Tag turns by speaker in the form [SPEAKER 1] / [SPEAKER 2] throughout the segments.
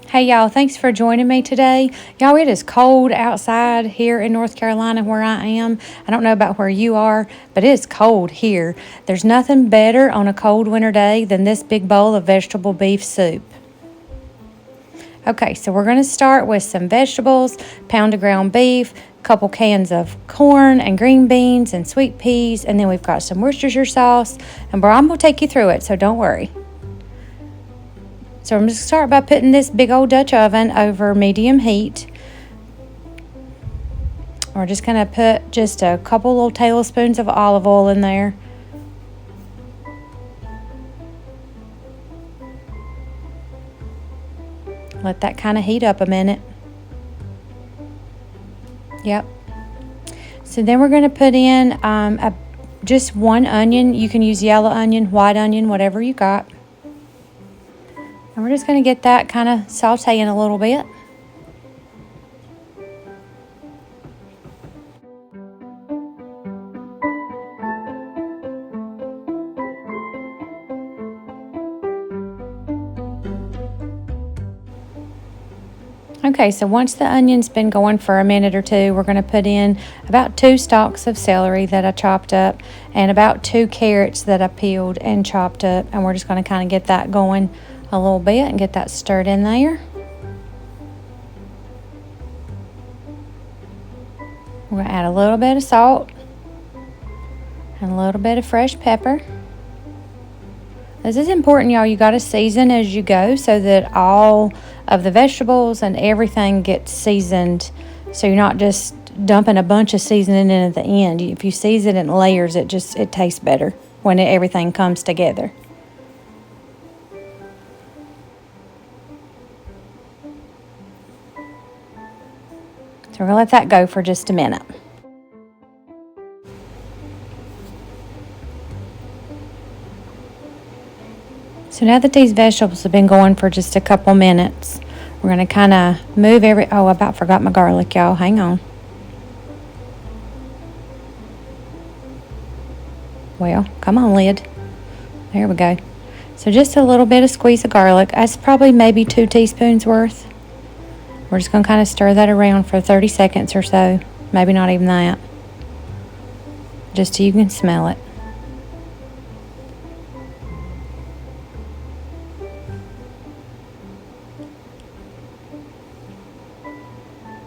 [SPEAKER 1] Hey y'all, thanks for joining me today. Y'all, it is cold outside here in North Carolina where I am. I don't know about where you are, but it's cold here. There's nothing better on a cold winter day than this big bowl of vegetable beef soup. Okay, so we're going to start with some vegetables, pound of ground beef, a couple cans of corn and green beans and sweet peas, and then we've got some Worcestershire sauce. And I'm going to take you through it, so don't worry. So I'm just going to start by putting this big old Dutch oven over medium heat. We're just going to put just a couple little tablespoons of olive oil in there. Let that kind of heat up a minute. Yep. So then we're going to put in just one onion. You can use yellow onion, white onion, whatever you got. And we're just going to get that kind of sauteing a little bit. Okay, so once the onion's been going for a minute or two, we're going to put in about 2 stalks of celery that I chopped up and about 2 carrots that I peeled and chopped up. And we're just going to kind of get that going a little bit and get that stirred in there. We're going to add a little bit of salt and a little bit of fresh pepper. This is important, y'all. You got to season as you go so that all of the vegetables and everything gets seasoned. So you're not just dumping a bunch of seasoning in at the end. If you season it in layers, it tastes better when everything comes together. So we're going to let that go for just a minute. So now that these vegetables have been going for just a couple minutes, we're going to kind of move I about forgot my garlic, y'all. Hang on. Well, come on, lid. There we go. So just a little bit of squeeze of garlic. That's probably maybe 2 teaspoons worth. We're just going to kind of stir that around for 30 seconds or so. Maybe not even that. Just so you can smell it.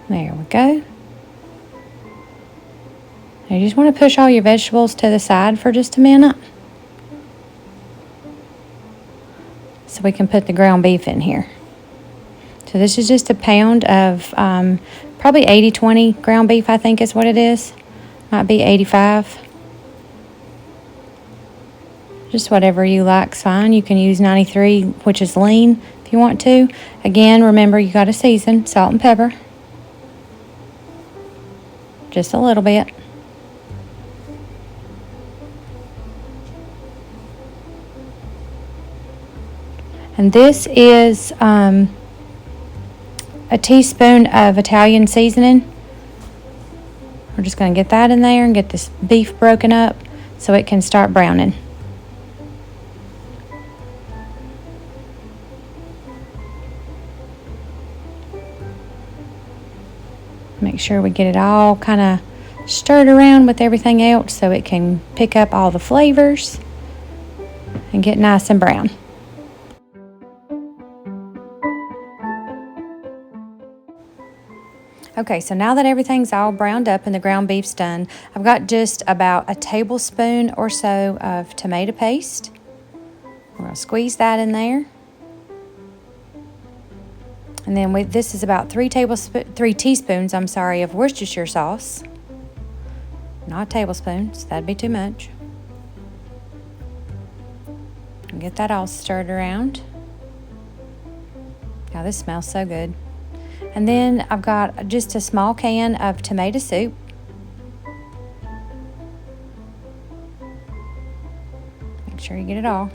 [SPEAKER 1] There we go. Now you just want to push all your vegetables to the side for just a minute so we can put the ground beef in here. So this is just a pound of probably 80-20 ground beef, I think is what it is. Might be 85. Just whatever you like's fine. You can use 93, which is lean, if you want to. Again, remember you got to season, salt and pepper. Just a little bit. And this is a teaspoon of Italian seasoning. We're just going to get that in there and get this beef broken up so it can start browning. Make sure we get it all kind of stirred around with everything else so it can pick up all the flavors and get nice and brown. Okay, so now that everything's all browned up and the ground beef's done, I've got just about a tablespoon or so of tomato paste. We're going to squeeze that in there. And then this is about 3 teaspoons of Worcestershire sauce. Not tablespoons, that'd be too much. And get that all stirred around. Now this smells so good. And then I've got just a small can of tomato soup. Make sure you get it all.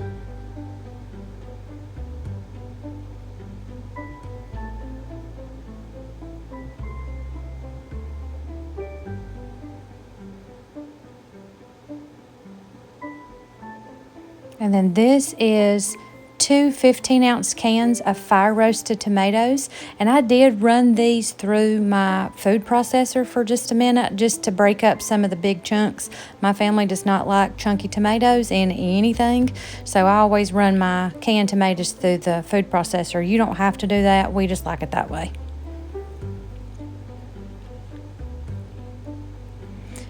[SPEAKER 1] And then this is two 15-ounce cans of fire roasted tomatoes, and I did run these through my food processor for just a minute just to break up some of the big chunks. My family does not like chunky tomatoes in anything, so I always run my canned tomatoes through the food processor. You don't have to do that. We just like it that way.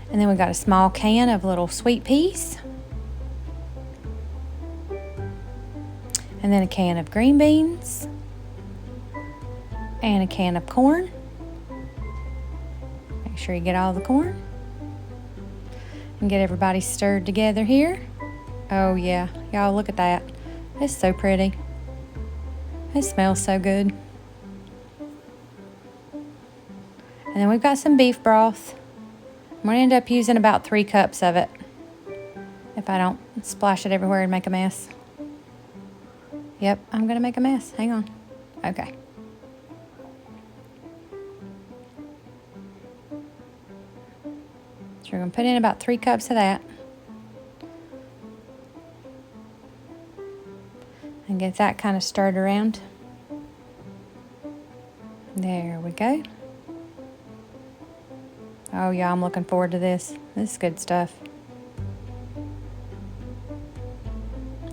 [SPEAKER 1] And then we got a small can of little sweet peas. And then a can of green beans. And a can of corn. Make sure you get all the corn. And get everybody stirred together here. Oh yeah, y'all look at that. It's so pretty. It smells so good. And then we've got some beef broth. I'm going to end up using about 3 cups of it if I don't splash it everywhere and make a mess. Yep, I'm going to make a mess. Hang on. Okay. So we're going to put in about 3 cups of that. And get that kind of stirred around. There we go. Oh yeah, I'm looking forward to this. This is good stuff.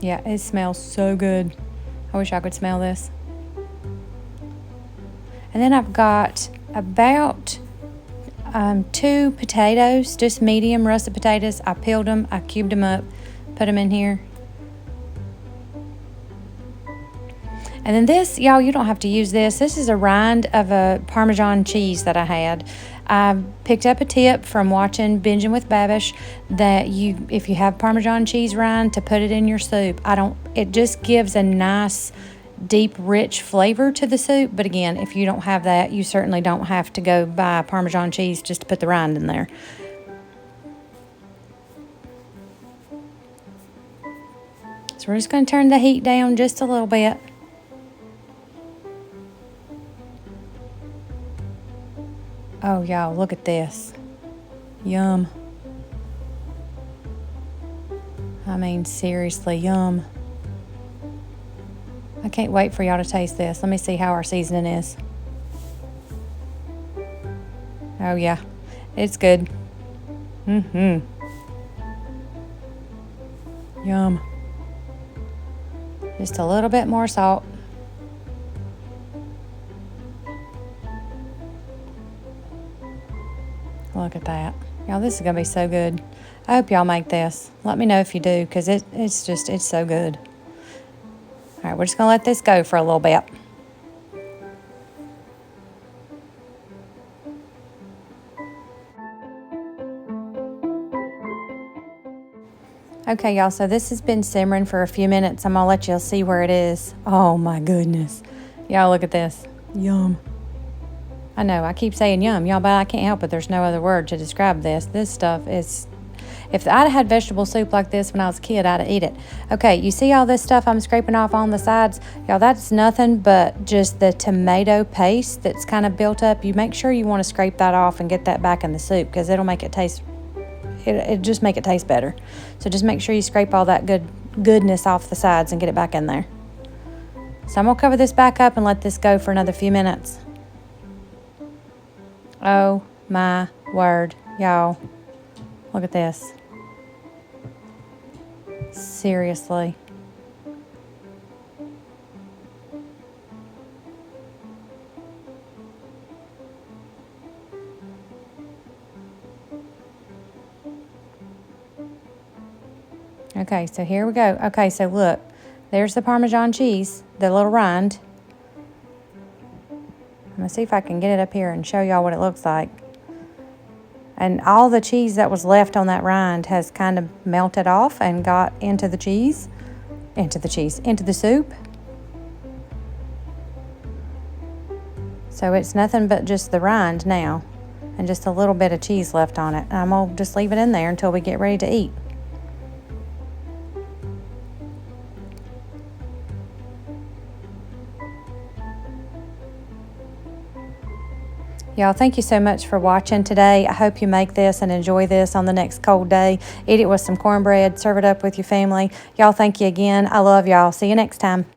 [SPEAKER 1] Yeah, it smells so good. I wish I could smell this. And then I've got about 2 potatoes, just medium russet potatoes. I peeled them, I cubed them up, put them in here. And then this, y'all, you don't have to use this. This is a rind of a Parmesan cheese that I had. I picked up a tip from watching Binging with Babish that if you have Parmesan cheese rind, to put it in your soup. It just gives a nice, deep, rich flavor to the soup. But again, if you don't have that, you certainly don't have to go buy Parmesan cheese just to put the rind in there. So we're just going to turn the heat down just a little bit. Oh, y'all, look at this. Yum. I mean, seriously, yum. I can't wait for y'all to taste this. Let me see how our seasoning is. Oh, yeah, it's good. Yum. Just a little bit more salt. Look at that. Y'all, this is going to be so good. I hope y'all make this. Let me know if you do, because it's so good. All right, we're just going to let this go for a little bit. Okay, y'all, so this has been simmering for a few minutes. I'm going to let y'all see where it is. Oh, my goodness. Y'all, look at this. Yum. I know, I keep saying yum, y'all, but I can't help it. There's no other word to describe this. This stuff is... If I'd had vegetable soup like this when I was a kid, I'd eat it. Okay, you see all this stuff I'm scraping off on the sides? Y'all, that's nothing but just the tomato paste that's kind of built up. You make sure you want to scrape that off and get that back in the soup, because it'll make it taste... It'll just make it taste better. So just make sure you scrape all that goodness off the sides and get it back in there. So I'm going to cover this back up and let this go for another few minutes. Oh my word, y'all. Look at this. Seriously. Okay, so here we go. Okay, so look. There's the Parmesan cheese, the little rind. I'm going to see if I can get it up here and show y'all what it looks like. And all the cheese that was left on that rind has kind of melted off and got into the soup. So it's nothing but just the rind now and just a little bit of cheese left on it. And I'm going to just leave it in there until we get ready to eat. Y'all, thank you so much for watching today. I hope you make this and enjoy this on the next cold day. Eat it with some cornbread. Serve it up with your family. Y'all, thank you again. I love y'all. See you next time.